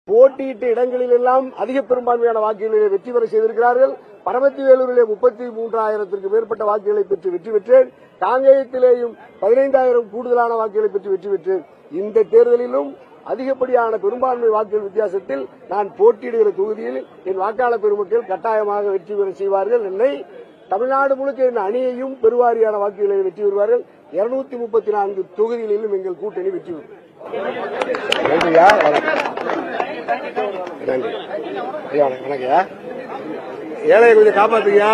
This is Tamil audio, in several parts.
போட்டியிட்ட இடங்களிலெல்லாம் அதிக பெரும்பான்மையான வாக்குகளை வெற்றி பெற செய்திருக்கிறார்கள். பரமத்திவேலூரிலே 33,000க்கும் மேற்பட்ட வாக்குகளை பெற்று வெற்றி பெற்றேன். காங்கேயத்திலேயும் 15,000 கூடுதலான வாக்குகளை பெற்று வெற்றி பெற்றேன். இந்த தேர்தலிலும் அதிகப்படியான பெரும்பான்மை வாக்குகள் வித்தியாசத்தில் நான் போட்டியிடுகிற தொகுதியில் என் வாக்காளர் பெருமக்கள் கட்டாயமாக வெற்றி பெற செய்வார்கள். என்னை தமிழ்நாடு முழுக்க என் அணியையும் பெருவாரியான வாக்குகளை வெற்றி பெறுவார்கள். 234 தொகுதிகளிலும் எங்கள் கூட்டணி வெற்றி பெறும். நன்றியா, நன்றி ஐயா, வணக்கம்யா. ஏழையை கொஞ்சம் காப்பாத்துங்கயா.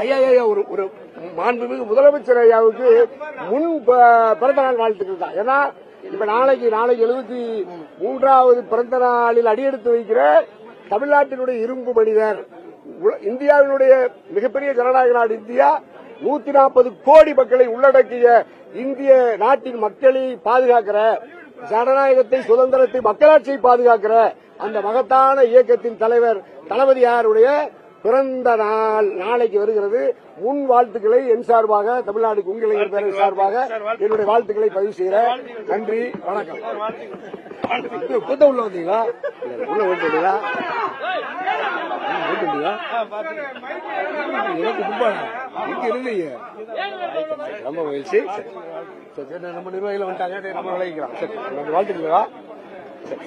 ஐயா ஐயா ஒரு மாண்புமிகு முதலமைச்சர் ஐயாவுக்கு முன் பிறந்த நாள் வாழ்த்துக்கள் தான். ஏன்னா இப்ப நாளைக்கு 73வது பிறந்த நாளில் அடியெடுத்து வைக்கிற தமிழ்நாட்டினுடைய இரும்பு மனிதர், இந்தியாவினுடைய மிகப்பெரிய ஜனநாயக நாடு இந்தியா, 140 கோடி மக்களை உள்ளடக்கிய இந்திய நாட்டின் மக்களை பாதுகாக்கிற, ஜனநாயகத்தை, சுதந்திரத்தை, மக்களாட்சியை பாதுகாக்கிற அந்த மகத்தான இயக்கத்தின் தலைவர் தளபதியாருடைய பிறந்த நாள் நாளைக்கு வருகிறது. முன் வாழ்த்துக்களை என் சார்பாக, தமிழ்நாடு உங்களின் பேரவை சார்பாக என்னுடைய வாழ்த்துக்களை பதிவு செய்கிறேன். நன்றி, வணக்கம். உள்ள வந்தீங்களா? உள்ள ஓட்டுங்களா? இங்க இருந்தீங்க. ரொம்ப மகிழ்ச்சி. நம்ம நிர்வாகிகள் வந்துட்டாங்க, நம்ம விளைவிக்கலாம். சரி, வாழ்த்துக்களா? சரி.